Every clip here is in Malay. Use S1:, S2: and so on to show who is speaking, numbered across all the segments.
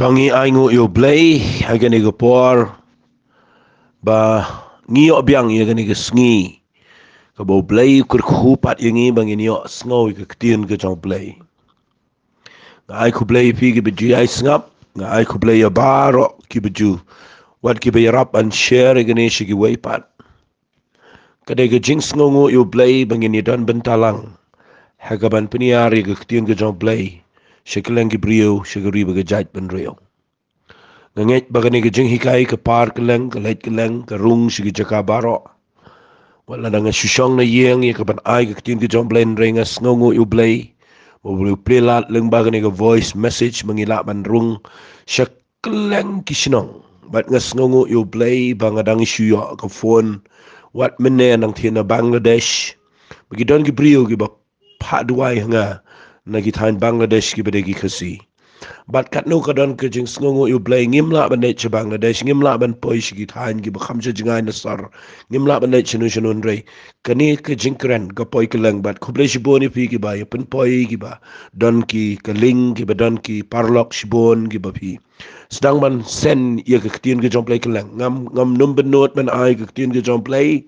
S1: Tangi aingu yo blay agani go por ba ngiyo biang ya gani go sngi ka bo blay kur khupat yangi bangin yo sngo ka ktien ka jong blay nga ai ku blay pi ki beji ai snap nga ai ku blay ya baro ki beju wat ki be rap and share gani shi ki way pat kadai ga jing sngo yo blay bangin ni dan bentalang hagaban piniari ka ktien ka jong blay shiklang ki brio shigari ba ga jait ban rio ngangit bagani ke jing hikai ke par keleng ke lait keleng ke rung sigi jaka baro wala nang susong na yeng ye ke ban ai ke tin ke jom blend ringa snongu u play o blu play lat leng bagani ke voice message mengila ban rung syak keleng kisnong bat ngas snongu u play bangadang isu yo ke phone wat mene nang thina Bangladesh bagi don ki brio ki ba pa duai nga na ki thain Bangladesh ki bedegi khasi bat kat no kadon ke jing sngongo yu play ngimla ban net Bangladesh ngimla ban poi shigi thain gi ba khamse jingai na sar ngimla ban net chinu chinu re kani ke jing kran ga poi ke lang bat khuble shi boni phi gi ba pen poi gi ba don ki ke ling gi ba don ki parlok shi bon gi ba phi sedang ban sen ye ke tin ge jom play ke lang ngam ngam num ben not ban ai ke tin ge jom play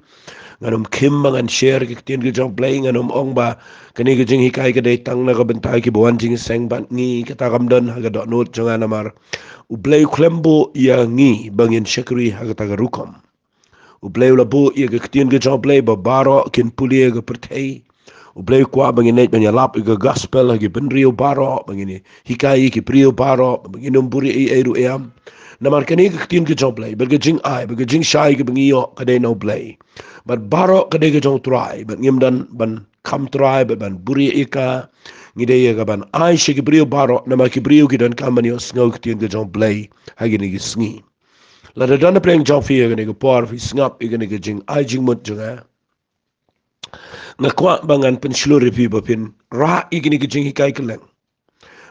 S1: nganum kim mangan share ki tin ki jong play nganum ong ba kani ki jing hikai ka dei tang na ka bentai ki buan jing seng bat ngi kata kamdon ha ga dot not jangan amar u play klembo ya ngi bangin shakri ha ga ta rukom u play la bo ye ka tin ki jong play ba baro kin puli ga pertei u play kwa bangin net banya lap ga gospel ha gi ben rio baro bangin hikai ki prio baro bangin buri e eru am namar kani ka tin ki jong play berga jing ai berga jing shai ki bangi yo ka dei no play but baro kade ke jong try but ngim dan ban kam try but ban buri ika ngide ye ga ban ai shi brio baro na ma ki brio ki dan kam ni sngo ki tin ke jong play ha gi ni gi sngi la da dan play jong fi ga ni ko por fi snap i ga ni ke jing ai jing mut jong na kwa bangan pen shluri pi ba pin ra i gi ni ke jing hikai keleng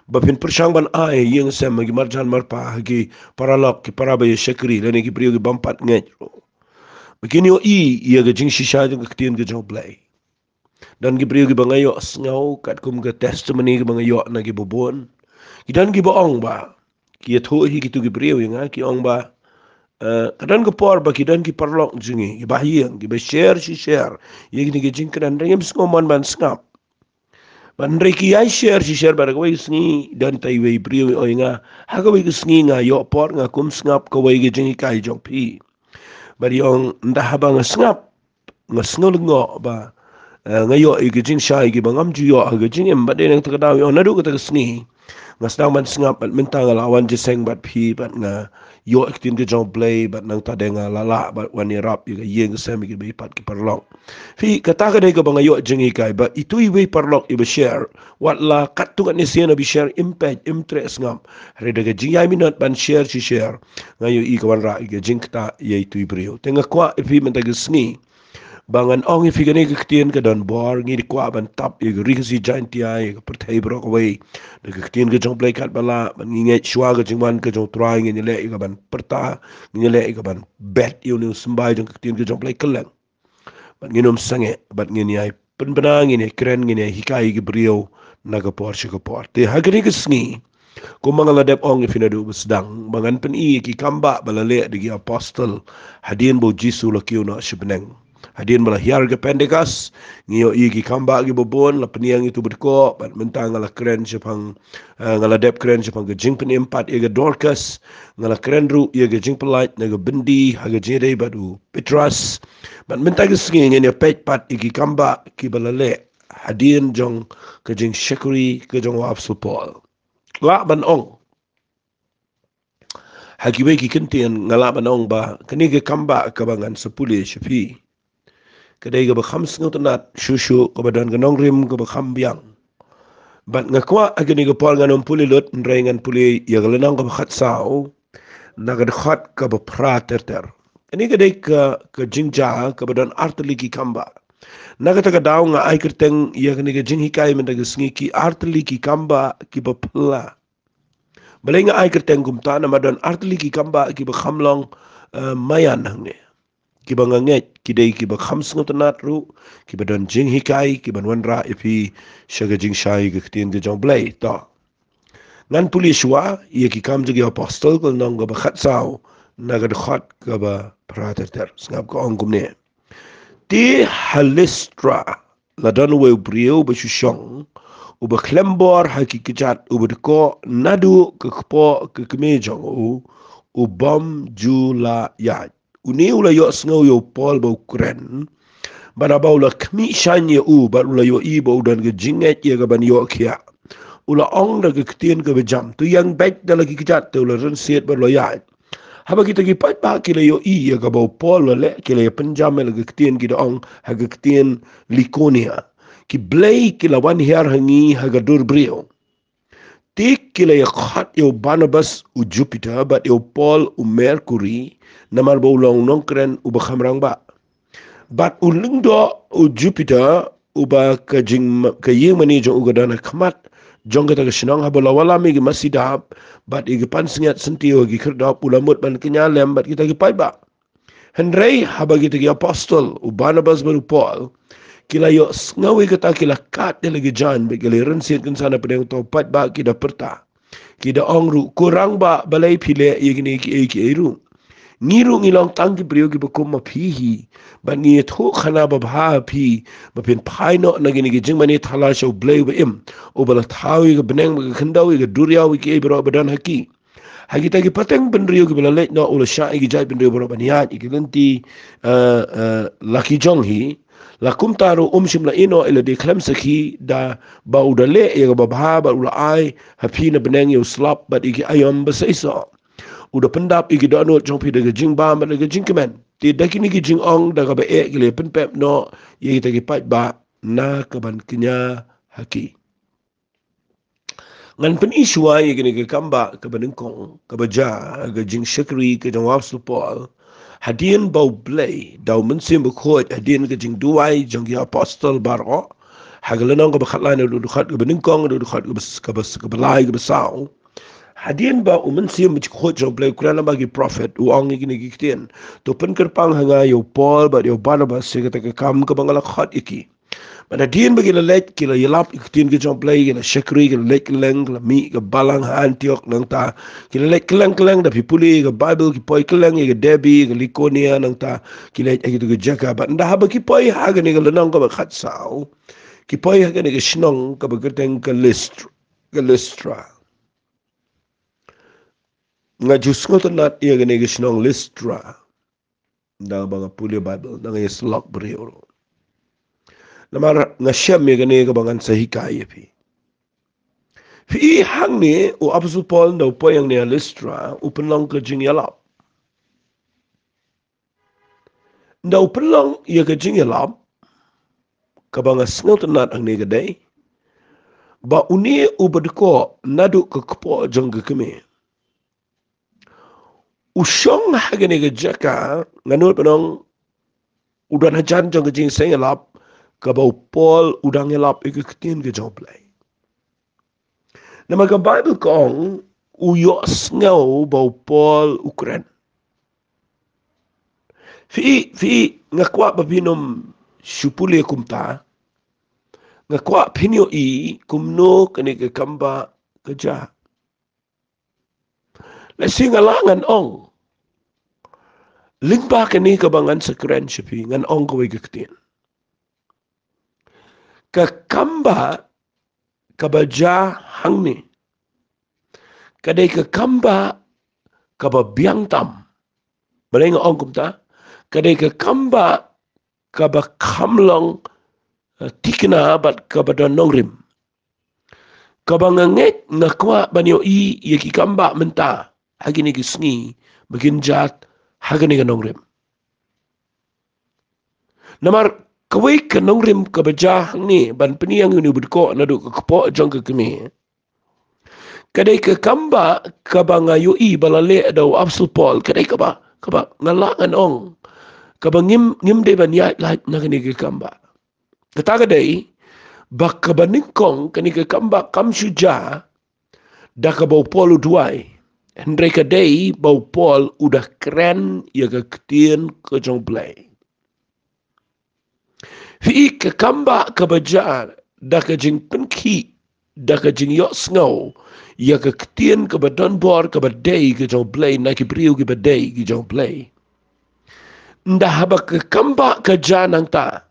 S1: ba pin pershang ban ai yeng sem gi marjan mar pa gi paralok ki parabe shekri le ni ki brio gi bampat ngai begini o ia ga jing shisha jing ka tin ga jong play dan gi brio gi bangayo ngau kat kum ga testimony gi bangayo na gi bobon gidan gi boong ba ki tho hi ki tu gi brio nga ki ong ba kadan ga por ba kidan gi parlok jingi gi ba hieng gi ba share shi share ye gi jing kan ringem skomon ban skap ban re ki ai share ba ga wei sngi dan tai wei brio o nga ha ga wei sngi nga yo por nga kum skap ko wei gi jing kai jong pi bari ong ndah ba nga skap nga snol ngo ba ngayo igijing sha igi bangam ju yo agijing em bade nang taka daw yo nadu ka taka sni ngas dang man snap bat mentang la wan je seng bat phi bat nga yo iktin ge jong play bat nang ta denga la la bat wan ni rap igi yeng sem igi be pat ki parlok fi kata ka de ka bang yo jing kai ba itu i we parlok i be share wat la kat tu ni sian bi share impact imtres ngam re de ge jing ai minot ban share chi share ngayo i ka wan ra igi jing ta ye tu i brio tenga kwa fi men ta ge sni bangan ong if igani kiktien ka don bor ngi di kwa ban tap ig riksi giant ai ka perthai brok away de kiktien ka jong play kat bala ban ngi ngai shwa ka jingwan ka jong try ngi le ka ban perta ngi le ka ban bet you know sambai jong kiktien ka jong play kelang ban ngi nom sange ban ngi ai pen bana ngi ne kren ngi ne hikai gi brio na ka por shi ka por te hagani ka sngi kung mga ladep ong ifinadu sedang bangan pen i ki Kambah balale digi apostle hadin bo jisu lakiu na shibneng hadin bala hiar ke pendekas ngiyo i ki Kambah gi bobon la peniang itu berko bat mentang ngala keren sepang ngala dep keren sepang ke jing pen empat i ke Dorcas ngala keren ru i ke jing pelait na ke bendi ha ke jede badu Petras bat mentang ke sengi ngi pet pat i ki Kambah ki balale hadin jong ke jing shekuri ke jong wapsul Paul la ban ong hakiwe ki kentian ngala ban ong ba kani ke Kambah ka bangan sepule shafi kadai ga ba khams ngotanat shushu ka badan ga nong rim ga ba kham biang bat ngakwa agani ga pol nganom puli lot nrengan puli ya ga lenang ga khat sao na ga khat ka ba prater ter ani ga dei ka jingja ka badan Artylli ki Kambah naga taga daw nga ay kerteng ya ga ni ga jing hikai men daga sngi ki Artylli ki Kambah ki Baphylla balay nga ay kerteng gumta na madon Artylli ki Kambah ki ba khamlong mayan hangne ki ba nganget ki day ki ba khams ngotanat ru ki ba don jing hikai ki ban wanra ipi shaga jing shai ga ktin ga jong blay to Ngan puli shwa ye ki kam jagi apostol ko nong ga khat sao na ga khat ga ba prater ngap ko ong kumne ti halistra la dan we brio ba shushong u ba klembor hakikijat u ba ko nadu ke kpo ke kmejong u bom jula ya uni ula yo sngo yo pol ba ukren bana ba ula kmi shanye ba ula yo i ba udan ge jinget ye ga ban yo kia ula ong da ke ktien ke bejam tu yang baik da lagi kijat tu ula ren siet ber loyal haba kita ki pat ba kile yo i ya ka bau pol le kile penjam le ke ktien ki da ong ha ke ktien likonia ki blay kila wan hiar hangi ha ga dur brio tik kile ya khat yo Barnabas u Jupiter bat yo Paul u Mercury namar bau long nongkren u ba khamrang ba bat u lingdo u Jupiter u ba ka jing ka yeng mani jo u ga dana khmat jong kata kesenang haba lawala mi masih dahap bat igi pan sengat sentio igi kerdap ulamut ban kenyalem bat kita gi paiba Henry haba kita gi apostol u Barnabas baru Paul kila yo ngawi kata kila kat dia lagi jan be kila rensiat kan sana pedang topat ba kita perta kita ongru kurang ba balai pile igni ki iru ngiru ngilong tangki brio ki bakum mapihi ban ngi tho khana ba bha phi ba pin phaino na gini gi jingmani thala sho blay ba im o bala thawi ga beneng ga khandau ga durya wi ki bro badan haki hagi ta gi pateng ben rio ki bala let no ula sha gi jai ben rio bro baniat ki lenti laki jong hi la kumtaru shimla ino ila di khlem sakhi da ba udale e ga ba bha ba ula ai hapi na beneng yo slap ba igi ayam ba saiso udah pendap igi dono jong pi daga jing ba ma daga jing kemen ti dakini gi jing ong daga ba e gile pen pep no ye ta gi pat ba na ka ban kenya haki ngan pen iswa ye gini ke Kambah ka ban kong ka ba ja ga jing shakri ke jong wap Paul hadien bau blay dau men sim ko hadien ke jing duai jong ya apostol baro hagalanong ka ba khatlan do khat ka ban kong do khat ka ba lai ka ba sao hadien ba sim mit khot jong play kurana bagi prophet uang ini giktian to pen kerpang hanga yo Paul ba yo Barnabas se kata kam ka bangala khat iki mana dien bagi let kila yelap iktin ke jong play kila shakri kila let keleng kila mi ke balang Antioch nang ta kila let keleng da pipuli ke bible ki poi keleng ke debi ke likonia nang ta kila itu ke jaka ba nda haba ki poi ha ke ni ke lenong ka ba khat sao ki poi ha ke ni ke shnong ka ba keteng ke listra nga jus ko nat ia gani gisnong listra da banga puli bible da ngai slok brio namar nga shem ia gani ga bangan sahika ia fi hang ni o apostol Paul no po yang ni listra upenlong ke jing yalap da upenlong ia ke jing yalap ka banga sngot nat ang ni gadai ba uni ubadko nadu ke kpo jong ke kemi usyong hagani ke jaka nganut penong udan hajan jong ke jing seng yalap ka bau Paul udang yalap ke ketien ke jong play nama ka bible kong uyo ngau bau Paul ukren fi ngakwa babinom supuli kumta ngakwa pinyo i kumno kani ke Kambah keja lesi ngalangan ong lingba kani ka bangan sekren sipi ngan ong ko ketien ka Kambah kabaja hangni kadai ke Kambah kababiang tam baleng ong kumta kadai ke Kambah kaba kamlong tikna bat kabada nongrim kabanganget ngakwa banyo i yeki Kambah menta hagini gisngi beginjat hagini ga nongrim namar kawai ka nongrim kabaja hangni ban peniang uni budko nadu kepo jong ke kemi kadai ke Kambah kabangayo i balale daw apostol Paul kadai kaba ngalangan ong kabangim de banyat lahat na kani ke Kambah kata kadai bak kabaningkong kani ke Kambah kam suja da ka bau Paul uduai Hendrai kadai bau Paul udah keren ya ke ketien ke jong play fi ke Kambah kabajar da ka jing penki da ka jing yo snow ya ka ktien ka badon bor ka badai ka jong play na ki priu ki badai ki jong play nda haba ka kamba ka janang ta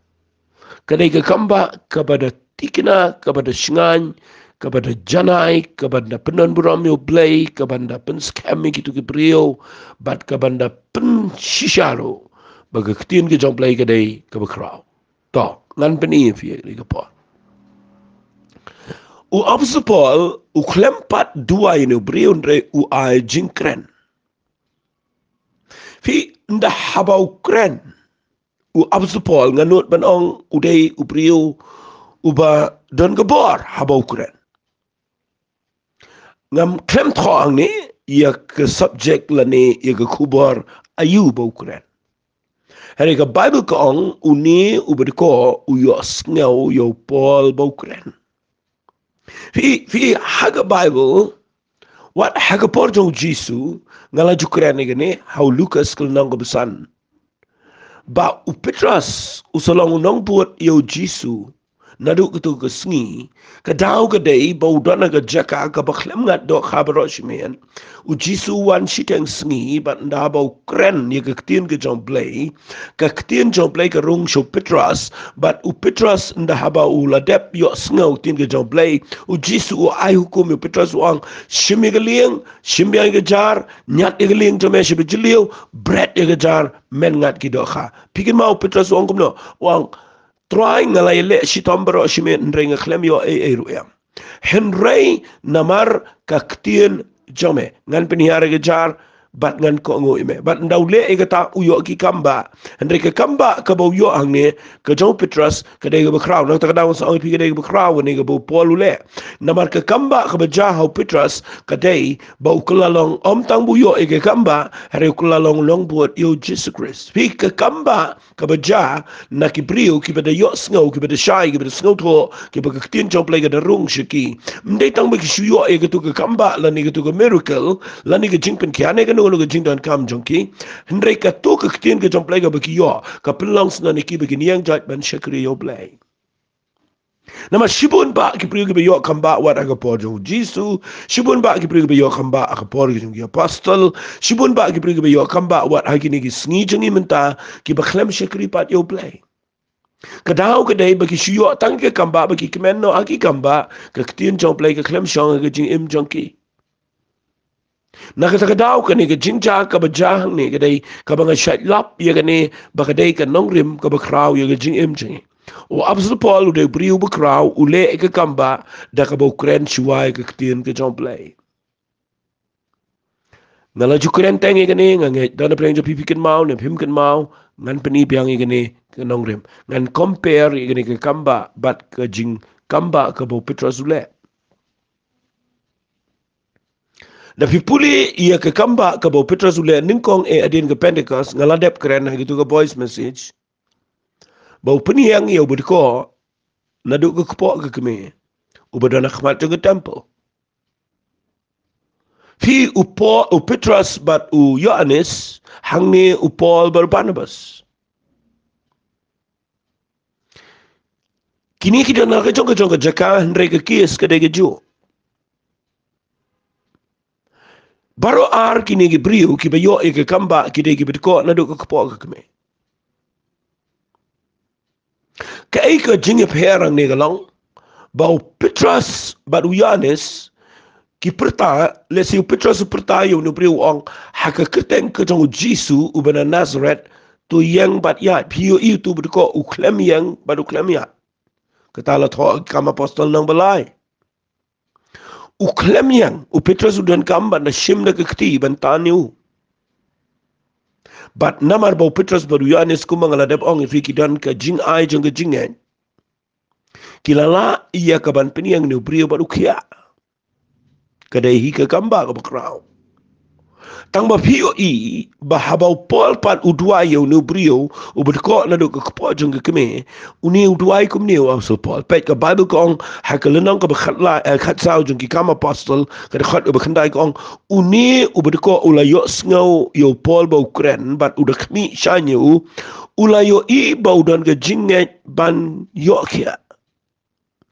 S1: kadai ka kamba ka bada tikina ka bada shingan ka bada janai ka bada penon buram yo play ka bada pen scam ki tu ki priu bat ka bada pen shisharo baga ktien ki jong play kadai ka bakrau to ngan peni fi ka po u Paul u klempat dua ini briundre u ai jinkren. Fi nda habau kren u Paul nganut banong udai u briu uba don gebor habau kren. Ngam klem thoang ni ia ke subjek lani ia ke kubor ayu bau kren. Hari ke Bible kong uni u berko u yo ngau yo Paul bau kren. Fi haga Bible wat haga porto Jesu ngala jukran ni how Lucas kul nang besan ba u Petrus usolong nong buat yo Jesu nadu ketu ke sngi ka dau ke dei bau dona ke jaka ka bakhlem ngat do khabro shmen u Jesu wan shiteng sngi bat nda bau kren ye ke tien ke jong play ka tien jong play ka rung sho Petrus bat u Petrus nda haba u ladep yo sngo tien ke jong play u Jesu u ai hukum yo Petrus wang shimi ke lieng shimi ke jar nyat ke lieng to me shibe jilio bread ke jar men ngat ki do kha pikin mau Petrus wang kumno wang try ngalai le shitombro shime ndrenga klem yo ruya henry namar kaktien jome ngan penhiara gejar bat ngan ko ngoime bat ndau le egata uyo ki kamba henry ke kamba ka bo yo angne ka jo Petrus ka de ba kraw nang ta daw sa pi de ba kraw ni ga bo Paul le namar ka kamba ka ba ja ha Petrus ka de ba ukulalong om tang bu yo ke kamba henry ukulalong long buat yo Jesus Christ pi ka kamba ka ba ja na ki brio ki ba de yo sngo ki ba de shai ki ba de sngo to ki ba ka tien jo play ga de rung shiki mde tang ba ki shu yo e ga tu ka kamba la ni ga tu ka miracle la ni ga jingpen ki ane ga no ga jingdan kam jongki hendrai ka tu ka tien ga jong play ga ba ki yo ka pelongs na ni ki ba ki niang jat ban shakri yo play nama shibun ba ki priyo ki ba yo kamba wat aga por jo Jesu shibun ba ki priyo ki ba yo kamba aga por ki jong apostle shibun ba ki priyo ki ba yo kamba wat agi ni ki sngi jongi menta ki ba khlem shakri pat yo play kadau ka dai ba ki shuyo tang ke kamba ba ki kemen no agi kamba ka tien jong play ka khlem shong ga jing im jongki nakatagadaw ka ni ka jinja ka ba jahang ni ka day ka ba nga shatlap ya ka ni ba ka day ka nongrim ka ba kraw ya ka jing im jing o Apostle Paul uday briu ba kraw ule ka kamba da ka ba ukren shuway ka ktien ka jong play ngala jukren teng ka ni nga ngay dana preng jo pipikin mau ni pimkin mau ngan panibiyang ka ni ka nongrim ngan compare ka ni ka kamba bat ka jing kamba ka ba Petrus ule na pipuli ia ke kamba ka bo Petrus ule ningkong adin ke Pentecost ngaladep keren gitu ke voice message bau peniang ia ubedko nadu ke kepo ke keme ubedana khmat ke temple fi upo u Petrus bat u Yohanes hangni u Paul bar Barnabas kini kita nak jong ke jaka hendrai ke kies ke dege ju baro ar kini ki briu ki bayo e ke kamba ki de ki bitko na do ka po ka kame ka e ka jinge perang ne galong bau Petrus badu Yohanes ki perta le si Petrus perta yo no briu ong ha ka keteng ka jong Jesu u bana Nazareth tu yang bat ya pio i tu bitko u klem yang badu klem ya kata la tho kama apostol nang balai u klem yang u Petrus udan kamba na shim na kekti bantaniu bat namar bau Petrus baru Yohanes kumang ladap ong ifiki dan ka jing ai jong ka jingen kilala iya ka ban peniang ni brio baru kia kadai hi ka kamba ka bakrau tang ba pio i ba habau Paul pat udua yo no brio u betko na do ka po jong ka keme uni udua kum ni Apostle Paul pet ka Bible kong ha ka lenong ka bakhatla khat sao jong ki kam apostle ka de khat u bakhandai kong uni u betko ula yo sngo yo Paul ba ukren bat u de khmi shanyu ula yo i ba udan ka jinget ban yo kia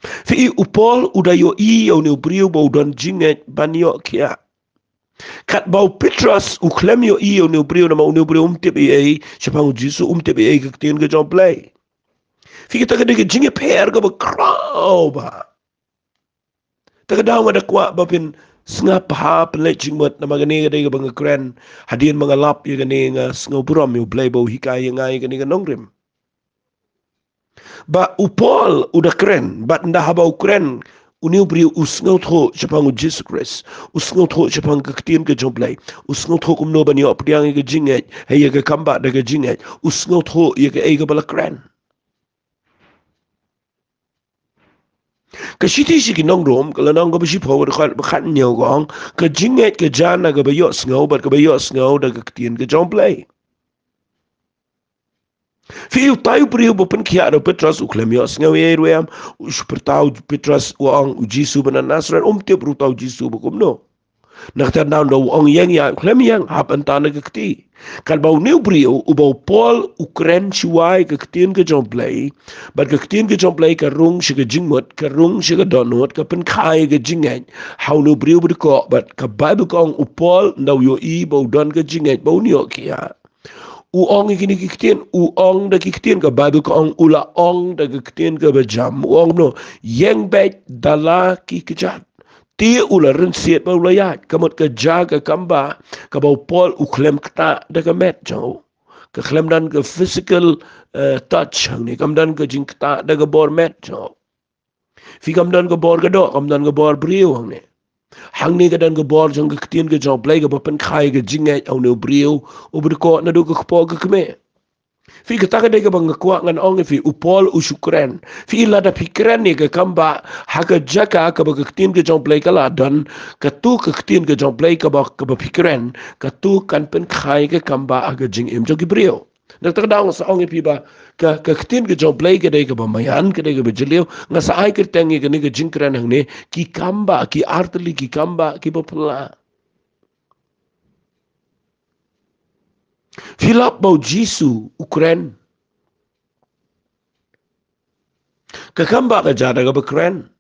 S1: Fi upol udayo I au ni brio bo don jinget banyo kia. Kat bau Petrus uklem yo I au ni brio na mau ni brio umtip I siapang Jisu umtip I kektian ke jom play. Fi kita kena ke jinget per ke ba krau ba. Tak daw ada kuat bapin sengap ha pelai jingmat nama gani gani ke bang keren hadian mengalap ya gani nga sengau buram yo play bau hikai ngai gani ke nongrim. Ba upol udah keren, ba ndah habau keren. Uniu beri usngau tho Jepang Jesus Christ, usngau tho Jepang kektian ke jomplay, usngau tho kumno bani op diang ke jinget, hey ke Kambah da ke jinget, usngau tho ye ke ke bala keren. Ke siti si ki nong rom, kalau nong ke besi power bekat nyau gong, ke jinget ke jana ke bayok sngau, bat ke bayok sngau da kektian ke jomplay. Fiu tahu priu bukan kia ada Petrus uklem ya sengawi eruam super tahu Petrus uang Jisu benar Nasran tiap ru tahu Jisu bukum no nak tanda do uang yang ya uklem yang hap antana kekti kan bau new priu ubau Paul Ukren siwai kektian ke jomplay bat kektian ke jomplay ke rung siga jingmut ke rung siga donut ke penkai ke jingat how new priu berko bat ke Bible kong upol ndau yo I bau don ke jingat bau niok kia uong ikini kiktian uong da kiktian ka Bible ka ong ula ong da kiktian ka bajam uong no yang bet dala ki kejat tia ula rensiat ba ula yat kamot ka jaga Kambah ka bau Paul uklem kta da ka met jau ka klem dan ka physical touch hang ni kam dan ka jing kta da ka bor met jau fi kam dan ka bor ka do kam dan ka bor brio hang ni hang ni kadan ke bor jong ke ketien ke jong play ke papen khai ke jingai au ne brio u berko na do ke po ke keme fi ke taka de ke bang ko ngan ong fi upol usukren fi la da pikran ni ke Kambah ha ke jaka ke ke ketien ke jong play ke la dan ke tu ke ketien ke jong play ke ba pikran ke tu kan pen khai ke Kambah ke jing em jong ke brio nak tak daung sa ong pi ba ke ketien ke jong play ke de ke ba mayan ke de ke bejlio nga sa ai ke tengi ke ni ke jingkran hang ni ki Kambah ki Artylli ki Kambah ki Baphylla Philip bau Jisu Ukren ke Kambah ke jada ke bekren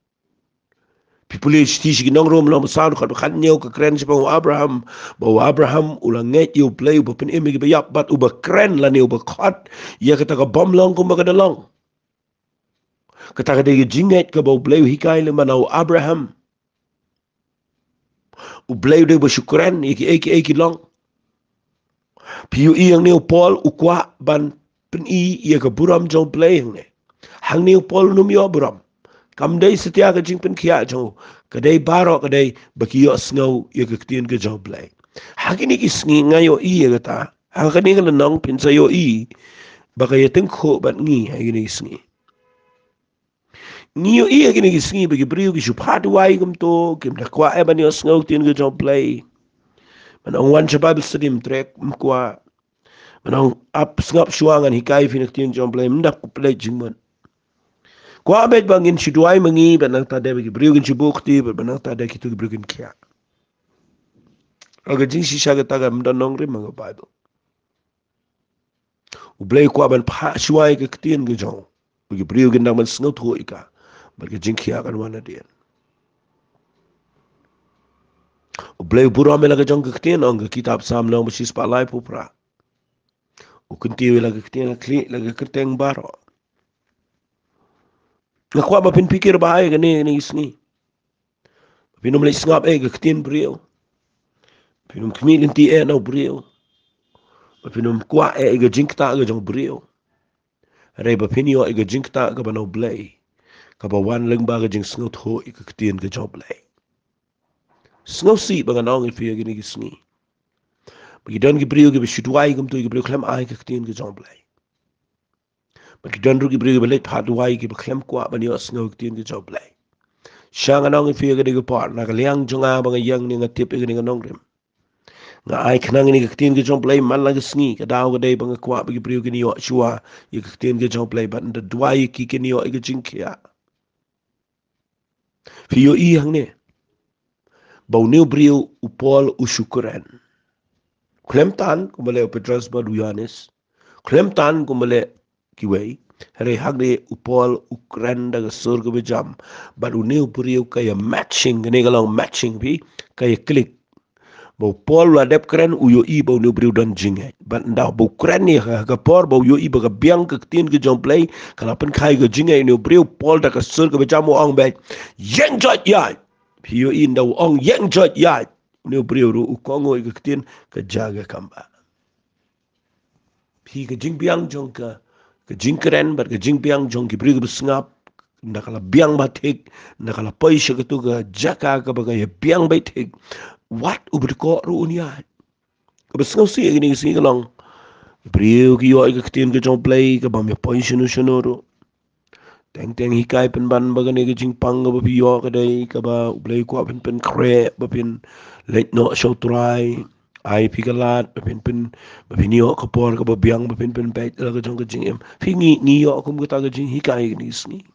S1: Pipuli stisi nong rom lam sound kat kan nyau ke kren sebab Abraham bahwa Abraham ulang nget you play bupen imi ke yap bat uba kren la ne uba khat ya kata ke bom long ku magada long kata ke de jinget ke bau play hikai le manau Abraham u play de bersyukuran iki long piu yang ne Paul ukwa ban pen ya ke buram jong play ne hang ne Paul numio buram kam dai setia ke jing pen kia jo kadai barok kadai bakiyo snow ye ke tien ke job play hakini ki sngi ngayo I ye kata hakini ke nong pin sayo I bakaya tengko bat ngi hakini sngi ngiyo I hakini ki sngi bagi brio ki supat wai kum to kim da kwa e banyo snow tien ke job play manong wan Bible study mtrek mkwa manong up snap shuangan hikai fin tien job play mdak ku play jingman Kwa bet bangin siduai mengi benang tade bagi briugin sibukti benang tade kitu briugin kia. Aga jing sisa ke taga mdanong rim mga Bible. Ublay kwa ban pa siwai ke ketien ke jong. Bagi briugin nang man sngot ho ika. Bagi jing kia kan wana dian. Ublay buram ela ke jong ke ketien ang ke kitab sam nang masi spalai pupra. Ukunti ela ke ketien kli lagi keteng baro. Ngakwa bapin pikir bahaya kene ni isni. Pinum lay sngap ke ketien brio. Pinum kemilin ti na brio. Pinum kwa ke jingta ke jong brio. Ray bapinio ke jingta ke banau blay. Ka bawan lengba ke jing sngot ho ke ketien ke jong blay. Sngot si banganong ifi ke ni isni. Bagi don ke brio ke besituai kum tu ke brio klem ai ke ketien ke jong blay. Bagi don ru ke brio ke belet patuai ke klem kwa banio sngot ketien ke jong blay. Siang anong ifi ke ni ke par na ke liang jonga bangayang ni ngatip ke ni nong rim. Nga ai kenang ini ketien ke jong play man lang sngi ka daw ka day bang kwa bagi priu ke niyo shua ye ketien ke jong play bat nda dwai ki ke niyo ke jingkia fiyo I hang ne bau niyo priu upol usyukuran klem tan kumale Petrus ba Yohanes klem tan kumale kiwei Hari hagde upol ukran daga surga bejam. But uni upuriu kaya matching, gani galang matching pi kaya klik. Bau pol la dep keren uyo I bau ni briu dan jingai. But nda bau keren ni ka por bau yo I baga biang ke tin ke jong play kala pen kai ke jingai ni briu pol da ka sur ke bejam ong be yang jot ya. Pi yo I nda ong yang jot ya. Ni briu ru ukongo ke tin ke jaga Kambah. Pi ke jing biang jong ke jing keren bar ke jing biang jong ki briu ke sngap nda kala biang batik nda kala poi se ke tu ke jaka ke baga ya biang batik. What ubri ko ru unia. Kabas ngau si gini si kalong. Brio ki yo ke tin ke jong play ke bam ya poi shunu shunu ru. Teng teng hikai pen ban baga ne ke jing pang ke bi yo ke dai ke ba play ko pen kre ba pen late no show try. Ai pikalat ba pen yo ke por ke ba biang ba pen pet la ke jong ke jing em. Fi ni yo kum ke ta ke jing hikai gini si.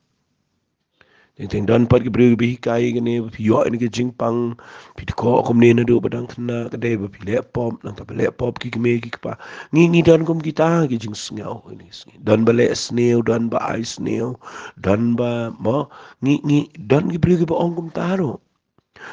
S1: Ting dan pat ke brio bi kai ke ne yo ni ke jing pang pi ko kom ne na do badang kena ke dai ba pi le pop nang ta le pop ki me ki pa ni dan kom kita ke jing sngau ni dan ba le sneo dan ba ai sneo dan ba mo dan ke brio ke ba ong kom taro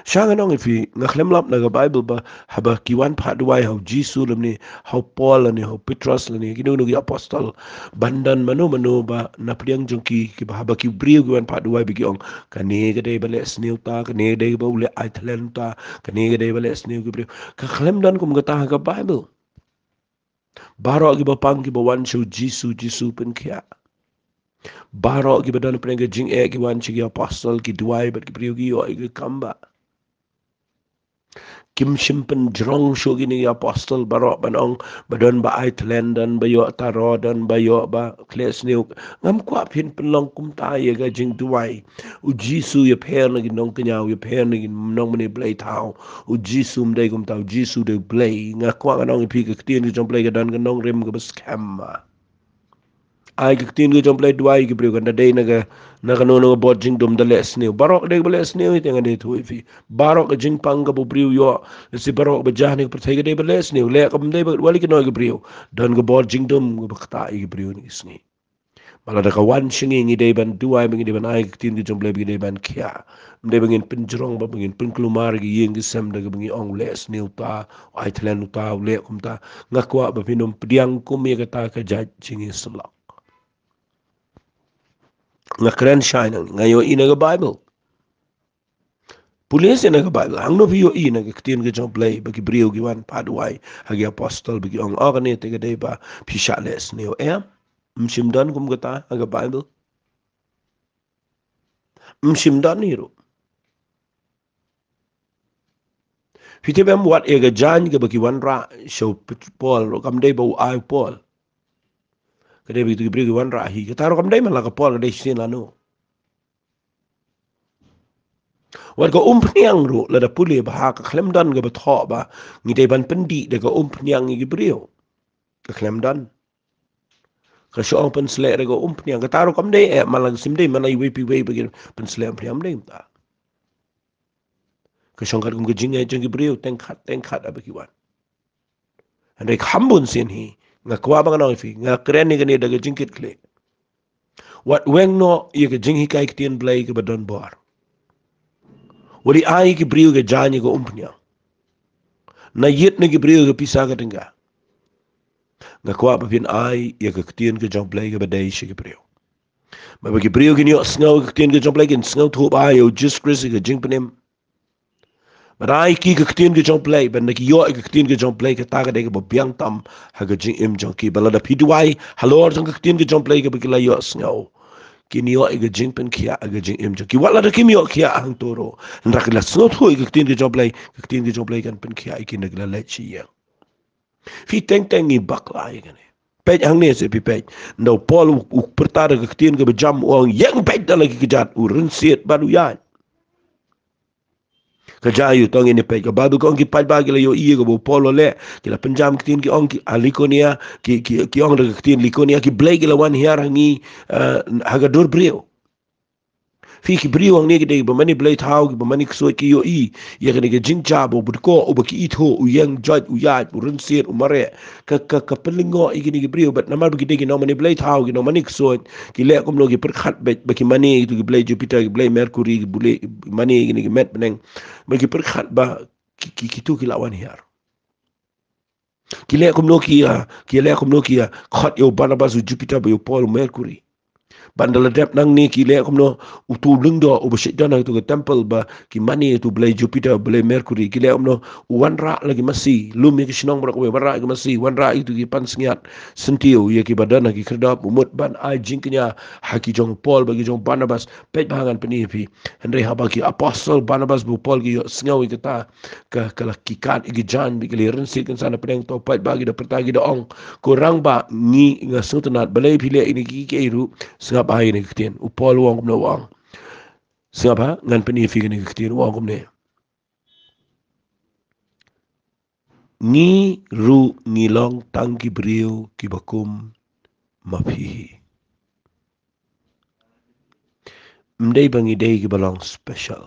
S1: Shangan ong ifi ngakhlem lap naga Bible ba haba kiwan phaduai hau Jesus lemni hau Paul ni hau Petrus ni kinu nugi apostol bandan manu ba napriang jongki ki ba haba ki brio kiwan phaduai bigi ong kane gade ba le sneu ta kane gade ba ule Iceland ta kane gade ba le sneu ki brio ka khlem dan kum gata ga Bible baro ki ba pang ki ba wan shu Jesus pen kia baro ki ba dan prenga jing ki wan chi ki apostol ki duai ba ki brio ki yo ki Kambah Kim simpen jerong so gini apostol barok banong badon ba Iceland dan bayo taro dan bayo ba kles niuk ngam kwa pin penlong kum ta ye ga jing tuai u jisu ye per na ginong kenya ye per na gin nong mani play tau u jisu mdai kum tau jisu de play nga kwa nong pi ke tin jong play ga dan nong rem ga scam ai ke tin ke jom play duai ke brio kan dai naga no bot jing dum da les ne barok de les ne te ngade tu fi barok ke jing pang ga bu brio yo si barok ba jahne per thai ke de les ne le kam de wali ke no ke brio dan ke bot jing dum ke bakta ke brio ni sni mala da ka wan shingi ngi de ban duai ngi de ban ai ke tin ke jom play de ban kia de bangin pinjrong ba bangin pin klumar ge yeng ge sem de bangi ong les ne ta ai thlen ta le kum ta ngakwa ba pinum pdiang kum ye ka ta ka jaj jingi sala nga kren shine nga yo ina ga Bible pulis ina ga Bible ang no yo ina ga tin ga jom play ba ki brio gi wan padwai hagi apostol bi ong organe te ga de ba pishales ne o mshim dan kum gata ga Bible mshim dan ni ro pitebem wat e ga jan ga ba ki wan ra show Paul ro kam de ba ai Paul ga de bi ki brio gi wan ra hi ga taro kam de man la ga Paul ga de sin la no warga umpniang ru la da puli bah ka klemdan ga betho ba ngi de ban pendi de ga umpniang ngi brio ka klemdan ka sho pen sle ga umpniang ga taru kam de malang sim de manai we pi we begin pen sle am de ta ka shong ga kum ga jinga jing brio ten khat abaki wan ande khambun sin hi nga kwa ba no fi nga kren ni ga ni daga jingkit kle wat weng no ye ga jing hi kai tien blai ga badon bor wari ai ki brio ga jani ga umpniang na yet na ki brio ga pisa ga tinga nga kwa pa pin ai ya ka ktien ke jong play ke badai shi ke brio ma ba ki brio ki ni sngo ke ktien ke jong play ke sngo thu ba yo just crazy ke jing penem ma ai ki ke ktien ke jong play ben na ki yo ke ktien ke jong play ke ta ga de ke bo biang tam ha ke jing im jong ki bala da pidwai halor jong ke ktien ke jong play ke ba ki la yo sngo ki ni yo ke jing pen kia ke jing im jong ki wala da kim yo kia ang toro ndra ke la sngo thu ke ktien ke jong play kan pen kia ki na ke la le chi ya fi teng ni baklai ke pej hang ne se pi pej no Paul u pertara ke ktien ke bejam uang yang pej da lagi kejat u rensiet baru ya kejayu tong ini pej ke babu kong ki paj bagi la yo iye ke bo Paul le ki la penjam ktien ki ong ki alikonia ki ong de ktien likonia ki blai ki la wan hiar hangi haga dur brio fi ki brio ang ni ki de ba mani blai thau ki ba mani so ki yo I ya ka ni ke jing cha bo bu ko o ba ki itho u yang jaj u ya u rin sir u mare ka pelingo I ki ni ki brio but namar ki de ki no mani blai thau ki no mani so ki le kum no ki per khat ba ki mani tu ki blai Jupiter ki blai Mercury ki bule mani ki ni ki met beneng ba ki per khat ba ki tu ki lawan hiar ki le kum no ki khat yo Barnabas u Jupiter ba yo Paul Mercury bandala dep nang ni ki le komno utu lungdo u besit dana tu ke temple ba ki mani tu blai Jupiter blai Mercury ki le komno wan ra lagi masih lum ki sinong brak we bara ki masih wan ra itu ki pan sengiat sentiu ye ki badana ki kredap umut ban ai jingknya haki jong Paul bagi jong Barnabas pet bahangan peni fi henry haba ki apostle Barnabas bu Paul ki sengawi kita kala ki kat ki jan bi ki ren sik kan sana pedeng to pet bagi da pertagi da ong kurang ba ni ngasutenat balai pile ini ki iru sengap hai ni ketien upol wong kumna wong sengap ha ngan peni fi ni ketien wong kumne ni ru ngilong tang ki brio ki bakum mapi mdei bangi dei ki balong special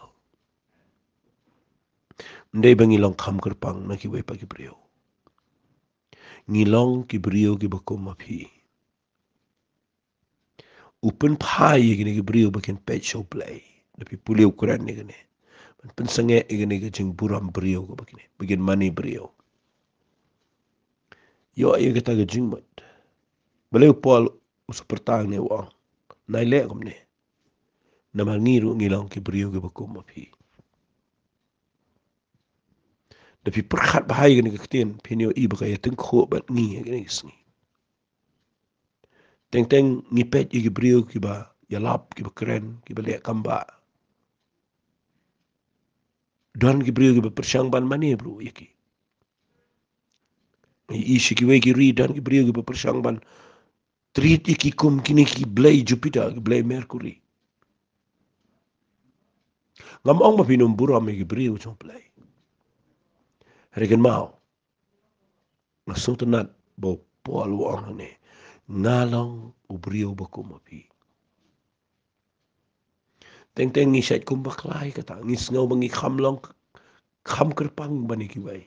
S1: mdei bangi long kham kerpang na ki we pa ki brio ngilong ki brio ki bakum mapi open pai gini ki brio bakin pet show play tapi pulio kuran ni gini pensange gini ki jing buram brio ko bakin money brio yo ay kita ke jing mat balai Paul usapertang ni wang nai le kom ni nama ngiru ngilong ki brio ki bakum mapi tapi perkhat bahaya gini ke ketien pinio I bakaya tengko bat ngi gini kisni teng ngipet ki brio ki ba yalap ki ba keren ki ba le Kambah don ki brio ki ba persyang ban mani bro yaki isi ki we ki ri don ki brio ki ba persyang ban treat ki kum kini ki blai Jupiter ki blai Mercury ngam ong ma pinum buram ki brio chong blai regen mau ngasung tenat bo Paul wang ni ngalong ubrio bakum api teng ni sait kum baklai kata ngi ngau bangi khamlong kham kerpang bani ki bai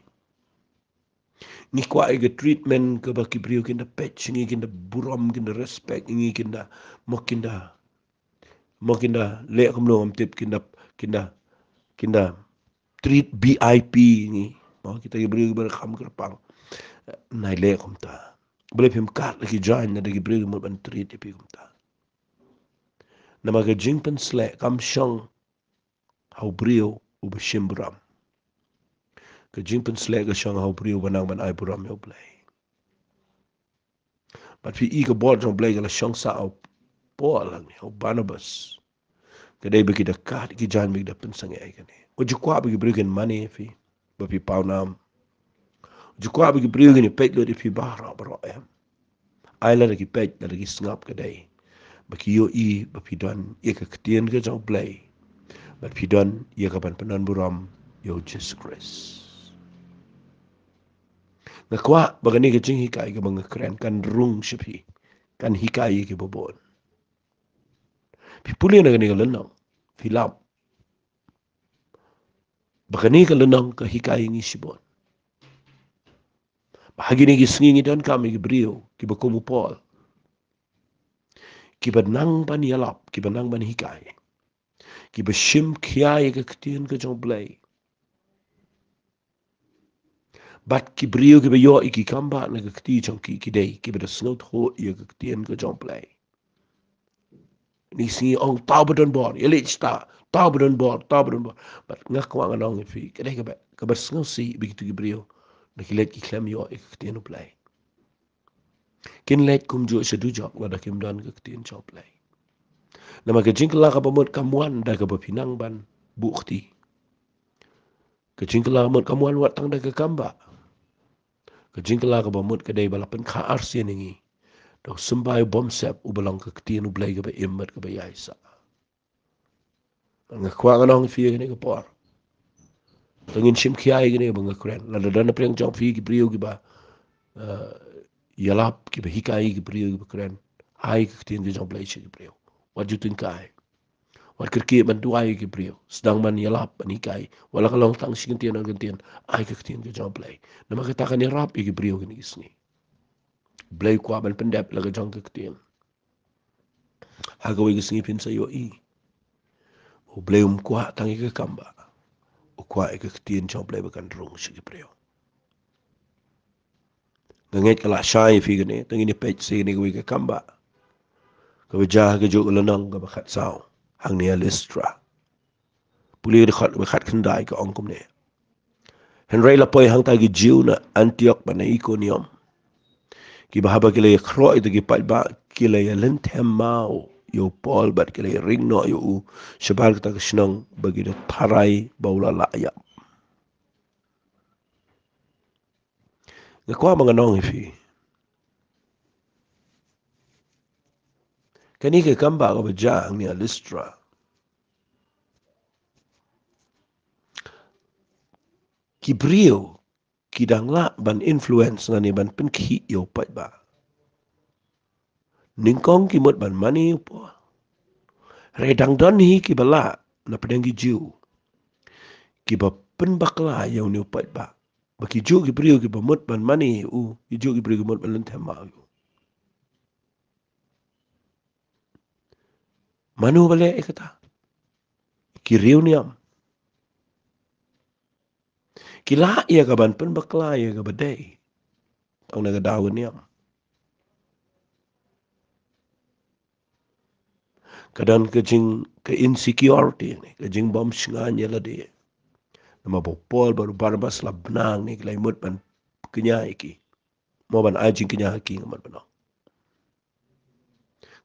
S1: ni kwa ige treatment ke baki brio kinda patch ngi kinda buram kinda respect ngi kinda mokinda le kum no am tip kinda treat BIP ni mau kita brio ber kham kerpang nai le kum ta boleh pim kat lagi join na lagi brio mo ban treat pi kum ta nama ke jingpen slek kam shong hau brio u beshim buram ke jingpen slek ke shong hau brio banang ban ai buram yo play but fi I ke board jong play ke la shong sa au Paul lang ni hau Barnabas ke dai bagi dekat ki jan bagi dapen sange ai kane ko jukwa bagi brio ken money fi ba fi pau nam jukwa bagi brio ken pet lo di fi bahra bro em ai la ki pet la ki snap ke dai bagi yo I ba fi don ye ke ketien ke jong play but fi don ye ke ban penan buram yo Jesus Christ ngakwa bagani ke jing hikai ke bang keren kan rung shipi kan hikai ke bobon pi puli na gani ke lenong filap bagani ke lenong ke hikai ngi sibon bahagi ni gisngi don kami ke brio ki bakumu Paul ki banang ban yalap ki banang ban hikai ki bashim kiai ke ketien ke jong blay bat ki brio ki bayo iki Kambah na ke keti jong ki dei ki bada snot ho ye ke ketien ke jong blay ni si ong tau bedon bor yelit sta tau bedon bor but ngak wa ngang fi kedai ke bersngau si begitu ki brio na ki let ki klem yo ek tien play kin let kum jo sedu jok la da kim dan ke tien job play nama ke jingla ka pamot kamuan da ke bapinang ban bukti ke jingla mot kamuan wat tang da ke Kambah ke jingla ka pamot kedai balapan kha arsian ngi do sembai bomsep u balang ke tien u play ke ba emet ke ba yaisa ngakwa ngang fi ni ke por tengin sim kiai gini bang keren la da na preng jong fi ki brio ki ba yalap ki ba hikai ki brio ki ba keren ai ki tin ki jong play ki brio what do you think ai Wat kerki bantuai ke brio. Sedang man yalap panikai. Wala kalong tang si gentian ang gentian. Ay ke gentian ke jong play. Nama katakan ni rap ke brio gini gisni. Blay kwa ban pendap laga jong ke gentian. Hagawi gisni pin sa yo i. O blay kwa tangi ke Kambah. O kwa ke gentian jong play bakan rong si ke brio. Nganget kala syai fi gini. Tangi ni page si gini gawi ke Kambah. Kabajah ke juk lenang ke bakat sao. Hang ni alistra. Puli dekat bakat kendai ke ongkum ni. Henry lapoi hang tagi jiu na Antioch ba na Iconium. Ki bahaba kila ya kro itu ki palba kila ya lentem mau yo Paul bat kila ya ring no yo shabar kita kesenang bagi dia tarai baula layak. Ngakwa mengenong ifi. Kani ke Kambah ka bajang ni Alistra. Ki brio kidang la ban influence ngani ban penkhi yo palba. Ningkong ki mot ban mani po. Redang don hi ki bala na pedengi jiu. Ki ba penbakla yo ni palba. Baki juk ki brio ki ba mot ban mani ki juk ki brio ki mot ban lentem mau. Manu balik kata. Kiriu niam. Kila ia kaban pen bakla ia ka badai. Ang nagadawan niam. Kadang kejing ke insecurity ni. Kejing bom singanya lah dia. Nama bopol baru barbas lah benang ni. Kila imut ban kenya iki. Mau ban ajing kenya iki ngamat benang.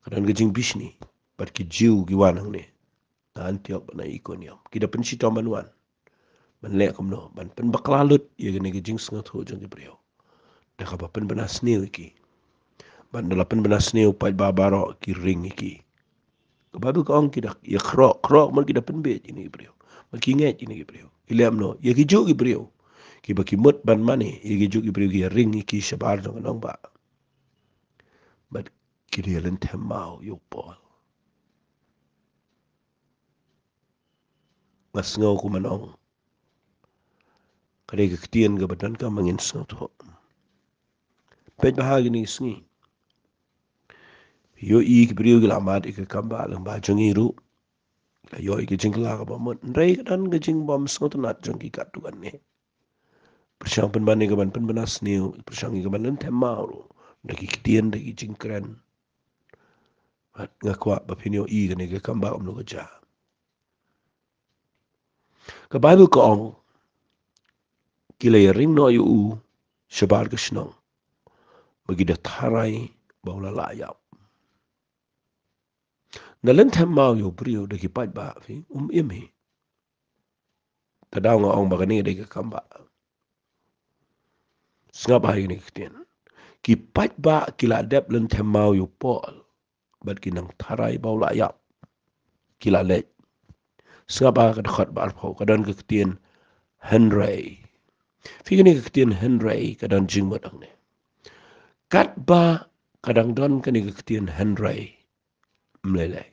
S1: Kadang kejing bis ni. Bat ki jiu ki wanang ni. Na Antioch ban na Iconium. Kita pensita manuan. Ban lek kumno. Ban pen bakla lut. Ia kena kejing sengat ho jang kibriau. Dah kapa pen benas ni iki. Ban dalapan benas ni upai babaro ki ring iki. Kebabu ka ong kita ya krok man kita penbet ini kibriau. Man kinget ini kibriau. Iliam no. Ya kijuk kibriau. Ki baki mut ban mani. Ya kijuk kibriau ki ring iki syabar dong nong ba. Bat kiri lentem mau yuk pol. Ngas ngau ku manong. Kadai keketian ke badan ka mangin sengau tu. Pet bahagi ni sengi. Yo i kibriau ki lamat ika Kambah lang ba jangiru. Yo i kejing kelak apa mut. Nrai kadan kejing bom sengau tu nat jang ki katukan ni. Persyang penbani kaban penbenas ni. Persyang kaban lentem mau. Daki ketian daki jingkren. Bat ngakwa bapinyo i kani ke Kambah umno kerja. Ke Bible ko ong. Kila ya ring no yu syabar ke senang. Bagi dah tarai baula layap. Nalan tem mau yu brio daki pat ba fi imi. Tadaw nga ong bagani daki Kambah. Sengap hari ni ketian. Ki pat ba kila adep lan tem mau yu Paul. Bat kinang tarai baula layap. Kila lej. Sengap ba kadakot ba arpau kadan keketian Henry. Fi ni keketian Henry kadan jingmat ang ni. Kat ba kadang don kani keketian Henry melelai.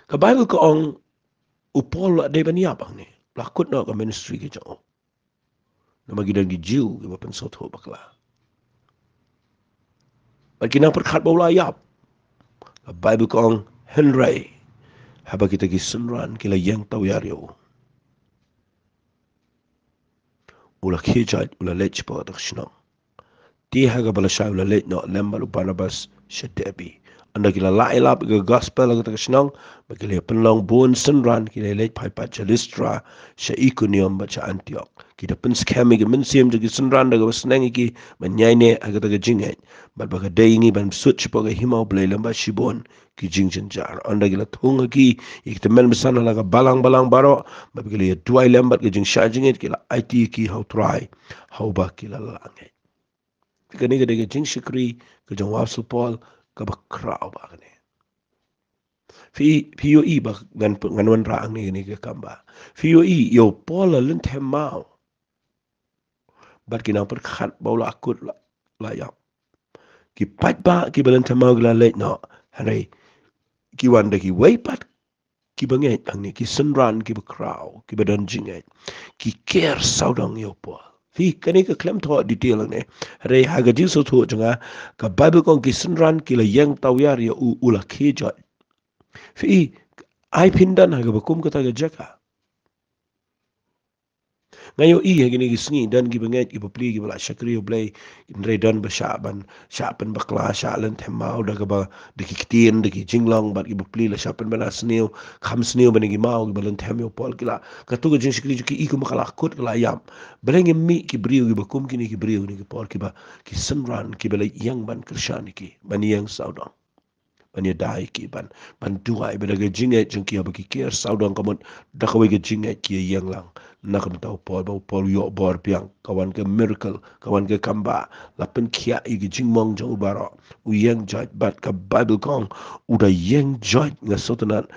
S1: Ka Bible ko ong upol ada baniap ang ni. Lakut na ka ministry ke jao. Nama gidan gi jiu ki bapan soto bakla. Bagi nang perkat baula yap. Ka Bible ko ong Henry. Haba kita gi sunran kila yang tau yario. Ula kijaj ula lech pa tak sinang. Tiha ka bala siya ula lech no lembal Barnabas siya tebi. Anda kila lailap ke gospel ang tak sinang. Bagi penlong buon sunran kila lech pai pat Listra siya Iconium bat siya Antioch. Kita pen skemi ke mensim jagi sunran daga wasnang iki manyai ne aga taga jinget. Bat baga daingi ban such pa ka himau belai lamba shibon ki jingjen jar. Anda kila thung aki ikita men besana laga balang-balang baro. Bat kila ya duai lembat ke jing sya jinget kila IT ki hau try. Hau ba kila langit. Kani kada ke jing shikri ke jang wapsul Paul ka bakrao ba kani. Fiyo i ba nganuan raang ni ke Kambah. Fiyo i yo Paul la lentem mau. Bat kinang perkat baula akut layak. Ki pat ba ki balen tamau gila late no. Hanay ki wan da ki way pat ki banget ang ni ki senran ki bakraw ki badan jinget ki care saudang yo po fi kani ka klem tho detail ne re haga ji so tho janga ka bible kong ki senran ki la yang tawyar ya ula ke jo fi ai pindan haga bakum ka ta ga jaka ngayo I gini gisngi dan gi banget gi bapli gi bala shakri oblay inre dan ba shapan bakla shalan themau da ba de ki tien de ki jinglong ba gi bapli la shapan bala sneu kham sneu ban gi mau gi balan themyo pol kila ka tu ga jin shakri ki I ku makala kut kala yam baleng mi ki briu gi bakum ki ni ki briu ni ki pol ki ba ki sunran ki bala yang ban krishani ki ban yang saudang ban ya dai ki ban duai ba ga jinge jin ki ba ki ker saudang kamot da ka we ga jinge ki yang lang nakam tau pol yo bor piang kawan ke miracle kawan ke Kambah lapen kia igi jingmong jang ubaro u yang judge bat ka bible kong uda yang judge nga sotanat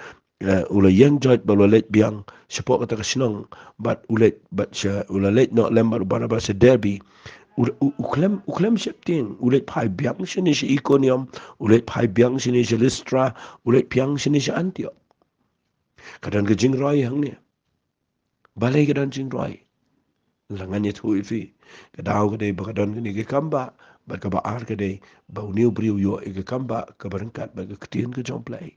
S1: ula yang judge balolet biang sepok kata kesenong bat ulet bat sha ulalet no lembar ubara ba se derby uklem septing ulet pai biang sini si Iconium ulet pai biang sini si Lystra ulet piang sini si Antioch kadang ke jing roy hang ni balai ke dan jing roy langannya thui fi kadau ke dei bakadon ke ni ke Kambah ba ka ba ar ke dei ba uniu briu yo ke Kambah ka berangkat ba ke ketien ke jong play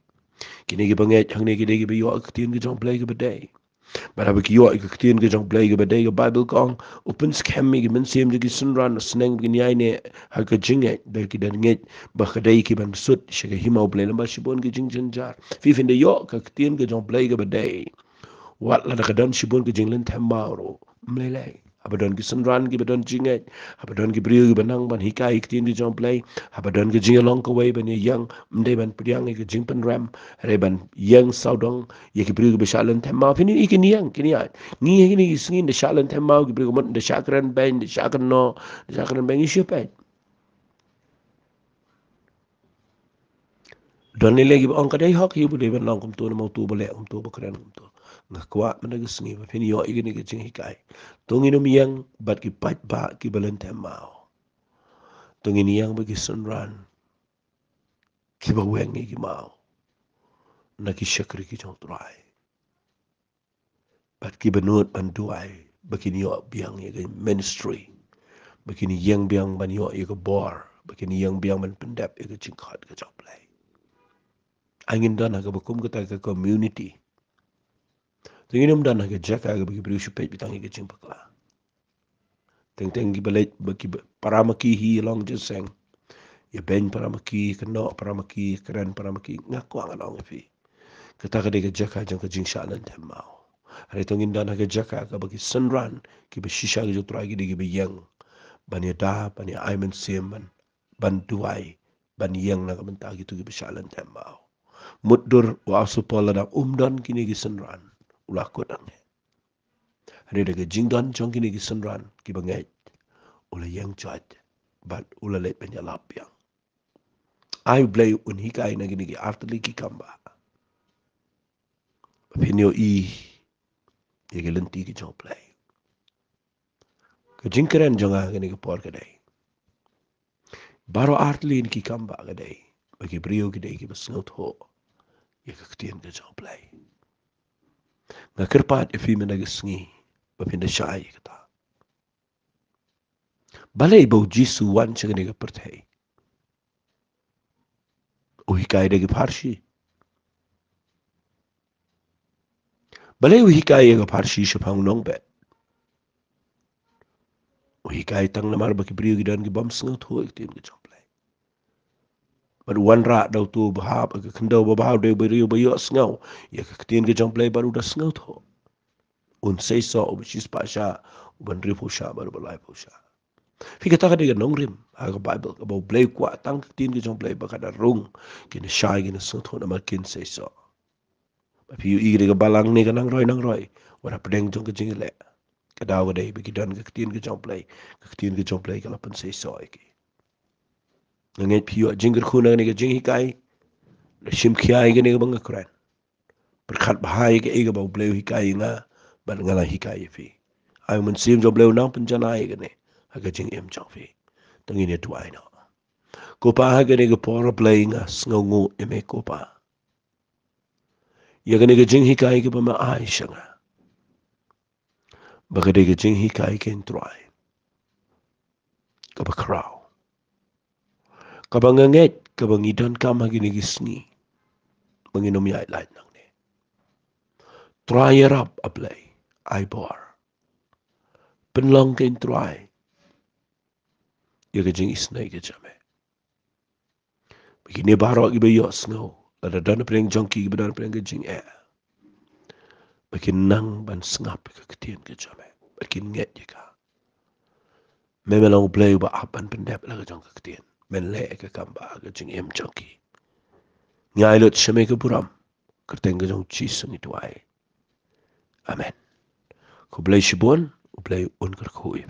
S1: kini ke banget hang ni ke dei ke yo ke ketien ke jong play ke bedai ba ba ki yo ke ketien ke jong play ke bedai ke bible kong open scam mi ke men sim ke sunran sneng ke nyai ne ha ke jinget ba ki dan nget ba ke dei ki ban sut she ke himau play lamba shibon ke jing janjar fi fin de yo ke ketien ke jong play ke bedai wat la da dan shibon ke jinglen thambaro mlelai abadan ki sunran ki badan jinget abadan ki briu ki banang ban hikai ki tin ki jong play abadan ki jing along ko way ban yang mde ban priang ki jing pen ram re ban yang saudong ye ki briu ki beshalan themma fini ikini yang kini ya ngi kini ki singin de shalan themma ki briu mon de shakran ben de shakran no de shakran ben isu pe don le legi on kadai hok hi bu de ban long kum to mo tu bale tu bakran kum to ngakwa mana ki singi ba fini yo ikini ki jing hikai tungin yang bat ki pat ba ki balan themma tungin yang bagi sunran ki ba weng ki mau na ki shakri ki jong trai bat ki benut ban duai bagi ni biang ye ministry bagi ni yang biang ban yo ye bor bagi ni yang biang ban pendap ye jingkhat ke job play angin dan aga bakum kita ke community tungin dan aga jaka aga bagi beri supet bitang ye jing pakla teng ki balet bagi paramaki hi long jeseng ye ben paramaki keno paramaki keren paramaki ngakwa ngalong fi kita kadai ke jaka jang ke jing shalan temau hari tongin dan ke jaka ke bagi sunran ki be shisha ke jotra ki digi be yang ban ya da ban ya aiman sim ban duai ban yang na ban ta gitu ki be shalan temau muddur wa asupala da umdan kini ki sunran ula ko dang hari de ke jing dan jong kini ki sunran ki bangai ula yang chat ban ula let ban ya lap yang ai blay un hikai na gini ki Artylli ki Kambah Pinyo ye ke lenti ki jong play ke jingkeren jonga gani ke por kadai baro Artylli ki Kambah kadai bagi brio kadai ki besngot ho ye ke ketien ke jong play na kerpat e fi mena gesngi ba pinda shai kata balai bau jisu wan chagani ke perthai o hikai de ke farshi balai o hikai ke farshi shapang nong bet o hikai tang namar bagi brio ki dan ki bam sngot ho ye ketien ke jong play but one rat dau tu bahab ke kendo bahab de brio bayo sngaw ye ke ketien ke jong play baru da sngot ho un sei so ubis pasha uban ripu sha baru balai pusha Fika taka diga nong rim aga Bible ka bau blay kwa tang tin ki jong blay baka da rung kina shy kina sut ho na makin sei so ba piu igi diga balang ni ka nang roi wala pedeng jong ka jingile ka daw ka day biki dan ka tin ki jong blay ka tin ki jong blay ka lapan sei so iki nganget piu jingir kuna ni ka jing hikai la shim kia igi ni ka banga kran berkat bahai ka iga bau blay hikai nga ban ngala hikai fi ay mun sim jong blay nang penjana igi ni aga jing em jong fi tangin ya tuai no ko pa ha gani ga por playing as ngongo eme ko pa Ya gani ke jing hikai ke pama ai shanga. Baka de ke jing hikai ke entrai. Kaba krau. Kaba nganget kaba ngidon kama gini gisni. Menginom yai lain nang ne. Try rap ablay. Ai bor. Penlong ke entrai. Ya ke jing isnai ke jame. Begini barok iba yok snow. Lada dana pereng jongki iba dana pereng ke jing air. Makin nang ban sengap ke ketian ke jame. Makin nget je ka. Memang lang play ba apan pendep lah ke jong ke ketian. Men le ke Kambah ke jing em jongki. Ngai lot syame ke buram. Kerteng ke jong chisung itu ai. Amen. Ku play shibun, ku play un kerkui.